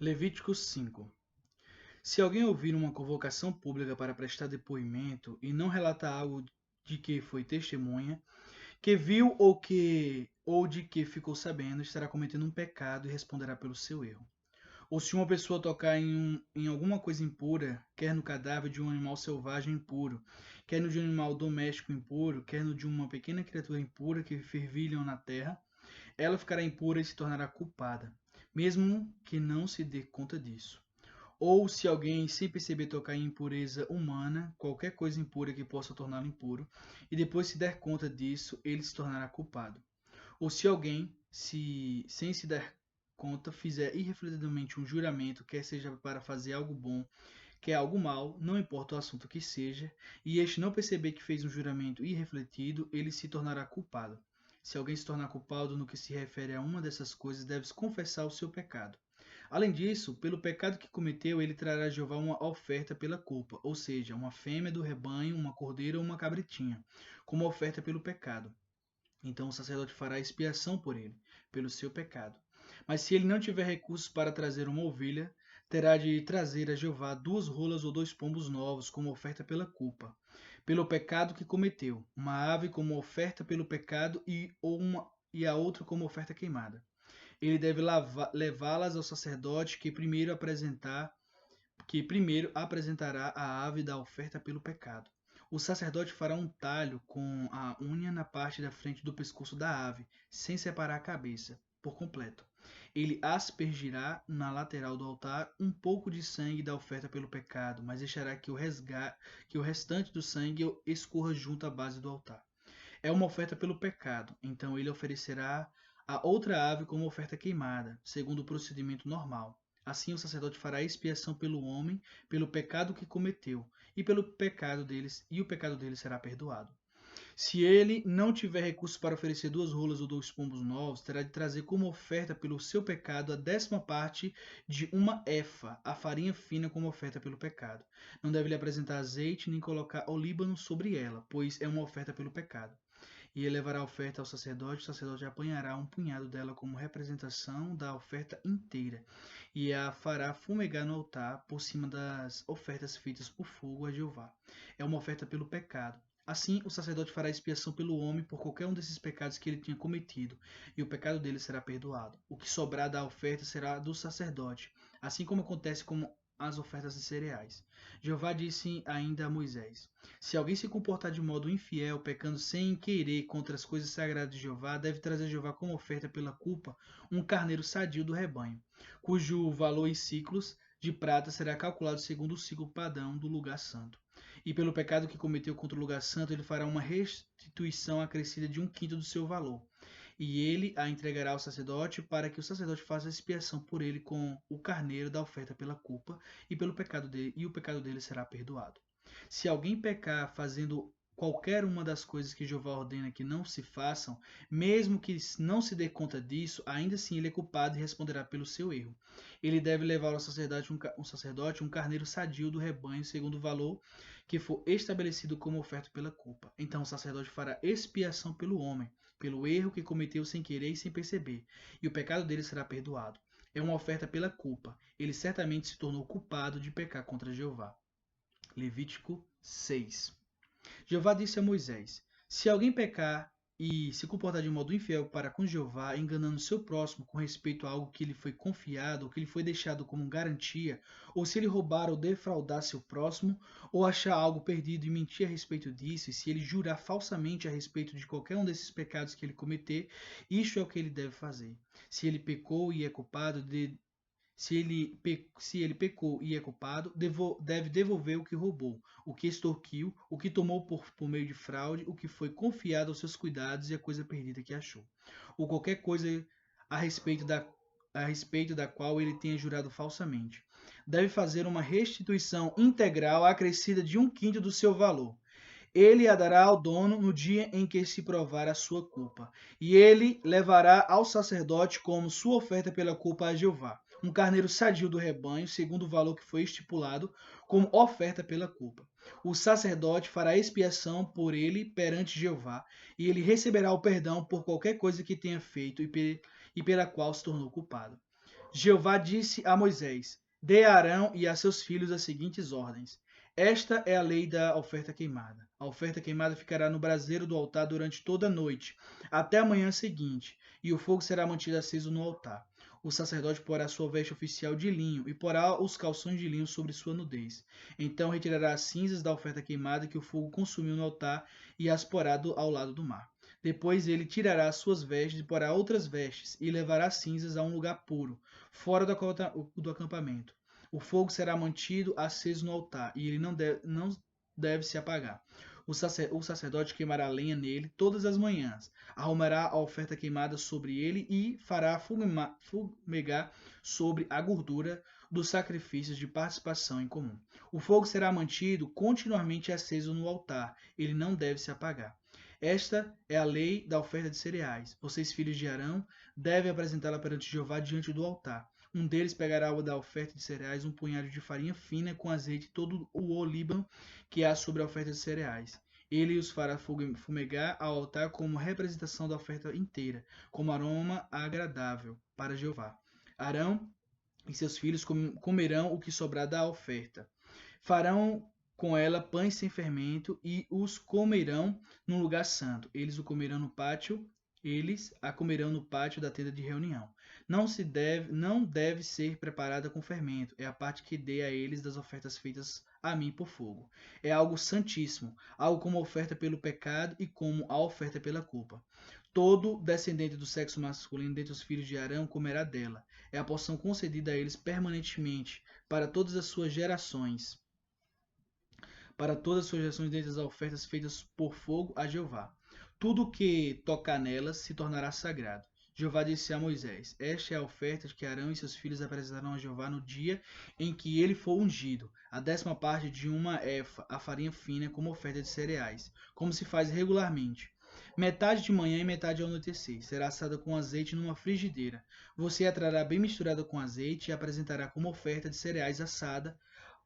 Levítico 5. Se alguém ouvir uma convocação pública para prestar depoimento e não relatar algo de que foi testemunha, que viu ou de que ficou sabendo, estará cometendo um pecado e responderá pelo seu erro. Ou se uma pessoa tocar em alguma coisa impura, quer no cadáver de um animal selvagem impuro, quer no de um animal doméstico impuro, quer no de uma pequena criatura impura que fervilham na terra, ela ficará impura e se tornará culpada, mesmo que não se dê conta disso. Ou se alguém, sem perceber, tocar em impureza humana, qualquer coisa impura que possa torná-lo impuro, e depois se der conta disso, ele se tornará culpado. Ou se alguém, sem se dar conta, fizer irrefletidamente um juramento, quer seja para fazer algo bom, quer algo mal, não importa o assunto que seja, e este não perceber que fez um juramento irrefletido, ele se tornará culpado. Se alguém se tornar culpado no que se refere a uma dessas coisas, deve confessar o seu pecado. Além disso, pelo pecado que cometeu, ele trará a Jeová uma oferta pela culpa, ou seja, uma fêmea do rebanho, uma cordeira ou uma cabritinha, como oferta pelo pecado. Então o sacerdote fará expiação por ele, pelo seu pecado. Mas se ele não tiver recursos para trazer uma ovelha, terá de trazer a Jeová 2 rolas ou 2 pombos novos, como oferta pela culpa, pelo pecado que cometeu, uma ave como oferta pelo pecado e a outra como oferta queimada. Ele deve levá-las ao sacerdote que primeiro apresentará a ave da oferta pelo pecado. O sacerdote fará um talho com a unha na parte da frente do pescoço da ave, sem separar a cabeça por completo. Ele aspergirá na lateral do altar um pouco de sangue da oferta pelo pecado, mas deixará que o restante do sangue escorra junto à base do altar. É uma oferta pelo pecado, então ele oferecerá a outra ave como oferta queimada, segundo o procedimento normal. Assim o sacerdote fará expiação pelo homem, pelo pecado que cometeu, e o pecado dele será perdoado. Se ele não tiver recursos para oferecer 2 rolas ou 2 pombos novos, terá de trazer como oferta pelo seu pecado a 10ª parte de uma efa, a farinha fina como oferta pelo pecado. Não deve lhe apresentar azeite nem colocar olíbano sobre ela, pois é uma oferta pelo pecado. E ele levará a oferta ao sacerdote, o sacerdote apanhará um punhado dela como representação da oferta inteira, e a fará fumegar no altar por cima das ofertas feitas por fogo a Jeová. É uma oferta pelo pecado. Assim, o sacerdote fará expiação pelo homem por qualquer um desses pecados que ele tinha cometido, e o pecado dele será perdoado. O que sobrar da oferta será do sacerdote, assim como acontece com as ofertas de cereais. Jeová disse ainda a Moisés: Se alguém se comportar de modo infiel, pecando sem querer contra as coisas sagradas de Jeová, deve trazer a Jeová como oferta pela culpa um carneiro sadio do rebanho, cujo valor em ciclos de prata será calculado segundo o ciclo padrão do lugar santo. E pelo pecado que cometeu contra o lugar santo, ele fará uma restituição acrescida de 1/5 do seu valor. E ele a entregará ao sacerdote para que o sacerdote faça expiação por ele com o carneiro da oferta pela culpa e pelo pecado dele, e o pecado dele será perdoado. Se alguém pecar fazendo qualquer uma das coisas que Jeová ordena que não se façam, mesmo que não se dê conta disso, ainda assim ele é culpado e responderá pelo seu erro. Ele deve levar ao sacerdote um carneiro sadio do rebanho, segundo o valor que for estabelecido como oferta pela culpa. Então o sacerdote fará expiação pelo homem, pelo erro que cometeu sem querer e sem perceber, e o pecado dele será perdoado. É uma oferta pela culpa. Ele certamente se tornou culpado de pecar contra Jeová. Levítico 6. Jeová disse a Moisés: Se alguém pecar e se comportar de modo infiel para com Jeová, enganando seu próximo com respeito a algo que lhe foi confiado, ou que lhe foi deixado como garantia, ou se ele roubar ou defraudar seu próximo, ou achar algo perdido e mentir a respeito disso, e se ele jurar falsamente a respeito de qualquer um desses pecados que ele cometer, isto é o que ele deve fazer. Se ele pecou e é culpado, se ele pecou e é culpado, deve devolver o que roubou, o que extorquiu, o que tomou por meio de fraude, o que foi confiado aos seus cuidados e a coisa perdida que achou, ou qualquer coisa a respeito da qual ele tenha jurado falsamente. Deve fazer uma restituição integral acrescida de 1/5 do seu valor. Ele a dará ao dono no dia em que se provar a sua culpa, e ele levará ao sacerdote como sua oferta pela culpa a Jeová um carneiro sadio do rebanho, segundo o valor que foi estipulado, como oferta pela culpa. O sacerdote fará expiação por ele perante Jeová, e ele receberá o perdão por qualquer coisa que tenha feito e pela qual se tornou culpado. Jeová disse a Moisés: Dê a Arão e a seus filhos as seguintes ordens. Esta é a lei da oferta queimada. A oferta queimada ficará no braseiro do altar durante toda a noite, até a manhã seguinte, e o fogo será mantido aceso no altar. O sacerdote porá sua veste oficial de linho e porá os calções de linho sobre sua nudez. Então retirará as cinzas da oferta queimada que o fogo consumiu no altar e as porá ao lado do mar. Depois ele tirará as suas vestes e porá outras vestes e levará as cinzas a um lugar puro, fora do acampamento. O fogo será mantido aceso no altar e ele não deve se apagar. O sacerdote queimará lenha nele todas as manhãs, arrumará a oferta queimada sobre ele e fará fumegar sobre a gordura dos sacrifícios de participação em comum. O fogo será mantido continuamente aceso no altar, ele não deve se apagar. Esta é a lei da oferta de cereais. Vocês, filhos de Arão, devem apresentá-la perante Jeová diante do altar. Um deles pegará da oferta de cereais um punhado de farinha fina com azeite e todo o olíbano que há sobre a oferta de cereais. Ele os fará fumegar ao altar como representação da oferta inteira, como aroma agradável para Jeová. Arão e seus filhos comerão o que sobrar da oferta. Farão com ela pães sem fermento e os comerão num lugar santo. Eles a comerão no pátio da tenda de reunião. Não deve ser preparada com fermento. É a parte que dei a eles das ofertas feitas a mim por fogo. É algo santíssimo, algo como oferta pelo pecado e como a oferta pela culpa. Todo descendente do sexo masculino dentre os filhos de Arão comerá dela. É a porção concedida a eles permanentemente, para todas as suas gerações. Para todas as suas gerações dentre as ofertas feitas por fogo a Jeová. Tudo que tocar nelas se tornará sagrado. Jeová disse a Moisés: Esta é a oferta que Arão e seus filhos apresentarão a Jeová no dia em que ele for ungido, a 10ª parte de uma efa, a farinha fina, como oferta de cereais, como se faz regularmente. Metade de manhã e metade ao anoitecer. Será assada com azeite numa frigideira. Você a trará bem misturada com azeite e a apresentará como oferta de cereais assada,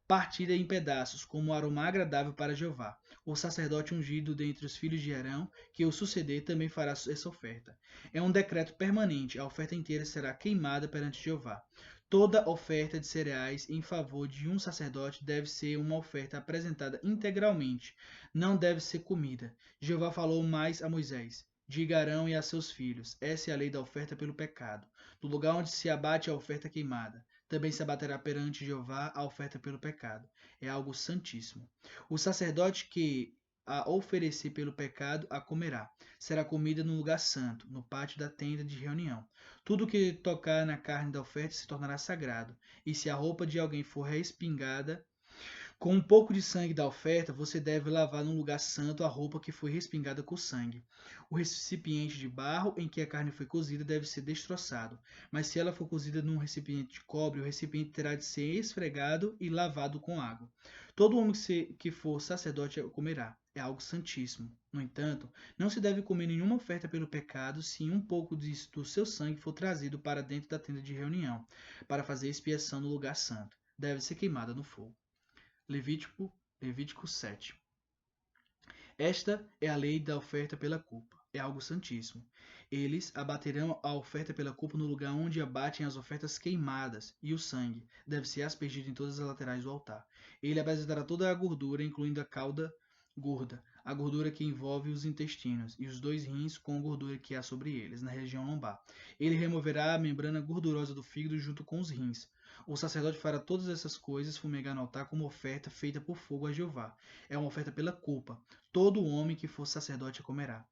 partida em pedaços, como aroma agradável para Jeová. O sacerdote ungido dentre os filhos de Arão, que o suceder, também fará essa oferta. É um decreto permanente, a oferta inteira será queimada perante Jeová. Toda oferta de cereais em favor de um sacerdote deve ser uma oferta apresentada integralmente, não deve ser comida. Jeová falou mais a Moisés: Diga a Arão e a seus filhos: Essa é a lei da oferta pelo pecado, do lugar onde se abate a oferta queimada. Também se abaterá perante Jeová a oferta pelo pecado. É algo santíssimo. O sacerdote que a oferecer pelo pecado a comerá. Será comida no lugar santo, no pátio da tenda de reunião. Tudo que tocar na carne da oferta se tornará sagrado. E se a roupa de alguém for respingada, com um pouco de sangue da oferta, você deve lavar num lugar santo a roupa que foi respingada com sangue. O recipiente de barro em que a carne foi cozida deve ser destroçado, mas se ela for cozida num recipiente de cobre, o recipiente terá de ser esfregado e lavado com água. Todo homem que for sacerdote comerá. É algo santíssimo. No entanto, não se deve comer nenhuma oferta pelo pecado se um pouco do seu sangue for trazido para dentro da tenda de reunião, para fazer expiação no lugar santo. Deve ser queimada no fogo. Levítico 7. Esta é a lei da oferta pela culpa. É algo santíssimo. Eles abaterão a oferta pela culpa no lugar onde abatem as ofertas queimadas, e o sangue deve ser aspergido em todas as laterais do altar. Ele apresentará toda a gordura, incluindo a cauda gorda, a gordura que envolve os intestinos, e os 2 rins com a gordura que há sobre eles, na região lombar. Ele removerá a membrana gordurosa do fígado junto com os rins. O sacerdote fará todas essas coisas fumegar no altar como oferta feita por fogo a Jeová. É uma oferta pela culpa. Todo homem que for sacerdote a comerá.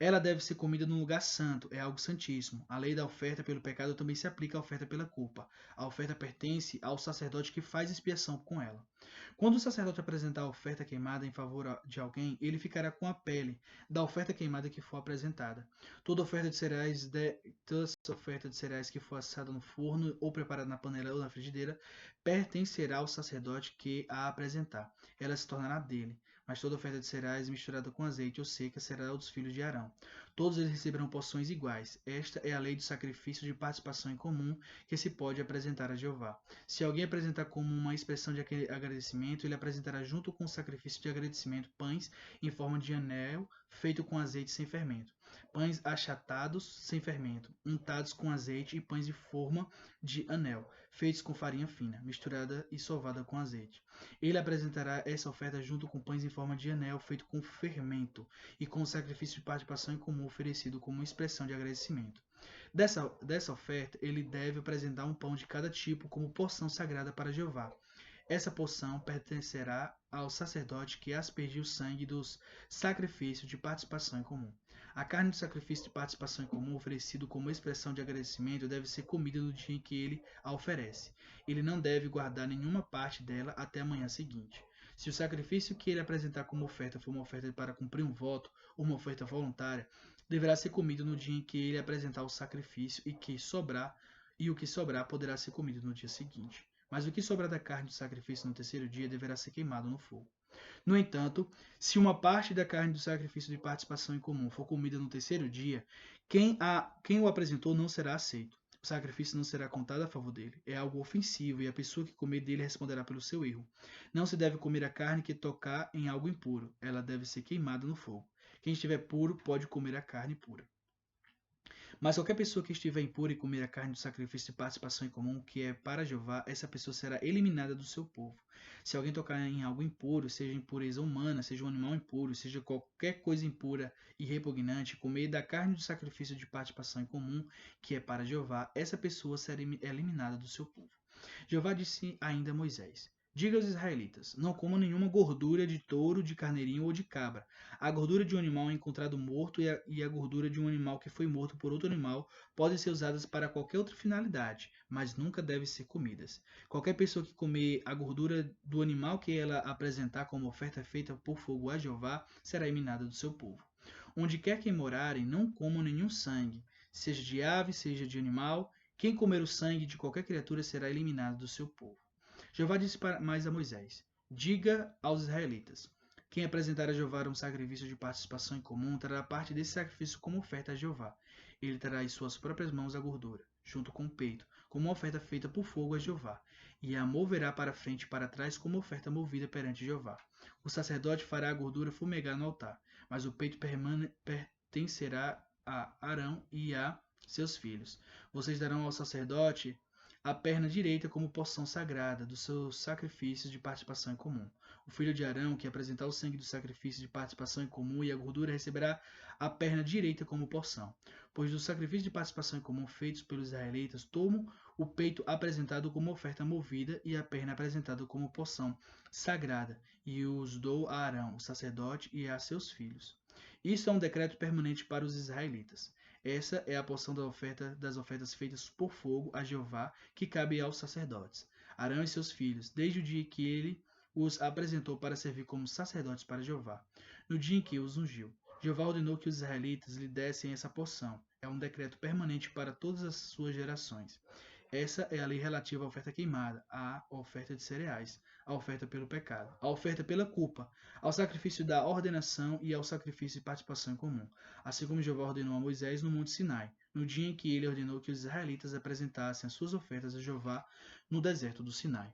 Ela deve ser comida num lugar santo, é algo santíssimo. A lei da oferta pelo pecado também se aplica à oferta pela culpa. A oferta pertence ao sacerdote que faz expiação com ela. Quando o sacerdote apresentar a oferta queimada em favor de alguém, ele ficará com a pele da oferta queimada que for apresentada. Toda oferta de cereais que for assada no forno ou preparada na panela ou na frigideira pertencerá ao sacerdote que a apresentar. Ela se tornará dele. Mas toda oferta de cereais misturada com azeite ou seca será dos filhos de Arão. Todos eles receberão porções iguais. Esta é a lei do sacrifício de participação em comum que se pode apresentar a Jeová. Se alguém apresentar como uma expressão de agradecimento, ele apresentará junto com o sacrifício de agradecimento pães em forma de anel feito com azeite sem fermento. pães achatados sem fermento, untados com azeite, e pães de forma de anel, feitos com farinha fina, misturada e sovada com azeite. Ele apresentará essa oferta junto com pães em forma de anel, feito com fermento, e com o sacrifício de participação em comum oferecido como expressão de agradecimento. Dessa oferta, ele deve apresentar um pão de cada tipo como porção sagrada para Jeová. Essa porção pertencerá ao sacerdote que aspergiu o sangue dos sacrifícios de participação em comum. A carne do sacrifício de participação em comum, oferecido como expressão de agradecimento, deve ser comida no dia em que ele a oferece. Ele não deve guardar nenhuma parte dela até a manhã seguinte. Se o sacrifício que ele apresentar como oferta for uma oferta para cumprir um voto ou uma oferta voluntária, deverá ser comido no dia em que ele apresentar o sacrifício, e o que sobrar poderá ser comido no dia seguinte. Mas o que sobrar da carne do sacrifício no terceiro dia deverá ser queimado no fogo. No entanto, se uma parte da carne do sacrifício de participação em comum for comida no terceiro dia, quem o apresentou não será aceito. O sacrifício não será contado a favor dele. É algo ofensivo e a pessoa que comer dele responderá pelo seu erro. Não se deve comer a carne que tocar em algo impuro. Ela deve ser queimada no fogo. Quem estiver puro pode comer a carne pura. Mas qualquer pessoa que estiver impura e comer a carne do sacrifício de participação em comum, que é para Jeová, essa pessoa será eliminada do seu povo. Se alguém tocar em algo impuro, seja impureza humana, seja um animal impuro, seja qualquer coisa impura e repugnante, comer da carne do sacrifício de participação em comum, que é para Jeová, essa pessoa será eliminada do seu povo. Jeová disse ainda a Moisés: Diga aos israelitas: não comam nenhuma gordura de touro, de carneirinho ou de cabra. A gordura de um animal encontrado morto e a gordura de um animal que foi morto por outro animal podem ser usadas para qualquer outra finalidade, mas nunca devem ser comidas. Qualquer pessoa que comer a gordura do animal que ela apresentar como oferta feita por fogo a Jeová será eliminada do seu povo. Onde quer que morarem, não comam nenhum sangue, seja de ave, seja de animal. Quem comer o sangue de qualquer criatura será eliminado do seu povo. Jeová disse mais a Moisés: Diga aos israelitas: quem apresentar a Jeová um sacrifício de participação em comum trará parte desse sacrifício como oferta a Jeová. Ele trará em suas próprias mãos a gordura, junto com o peito, como uma oferta feita por fogo a Jeová, e a moverá para frente e para trás como oferta movida perante Jeová. O sacerdote fará a gordura fumegar no altar, mas o peito pertencerá a Arão e a seus filhos. Vocês darão ao sacerdote a perna direita como porção sagrada dos seus sacrifícios de participação em comum. O filho de Arão, que apresentar o sangue do sacrifício de participação em comum e a gordura, receberá a perna direita como porção. Pois dos sacrifícios de participação em comum feitos pelos israelitas, tomam o peito apresentado como oferta movida e a perna apresentada como porção sagrada, e os dou a Arão, o sacerdote, e a seus filhos. Isso é um decreto permanente para os israelitas. Essa é a porção das ofertas feitas por fogo a Jeová, que cabe aos sacerdotes, Arão e seus filhos, desde o dia que ele os apresentou para servir como sacerdotes para Jeová, no dia em que os ungiu. Jeová ordenou que os israelitas lhe dessem essa porção. É um decreto permanente para todas as suas gerações. Essa é a lei relativa à oferta queimada, à oferta de cereais, à oferta pelo pecado, à oferta pela culpa, ao sacrifício da ordenação e ao sacrifício de participação em comum, assim como Jeová ordenou a Moisés no Monte Sinai, no dia em que ele ordenou que os israelitas apresentassem as suas ofertas a Jeová no deserto do Sinai.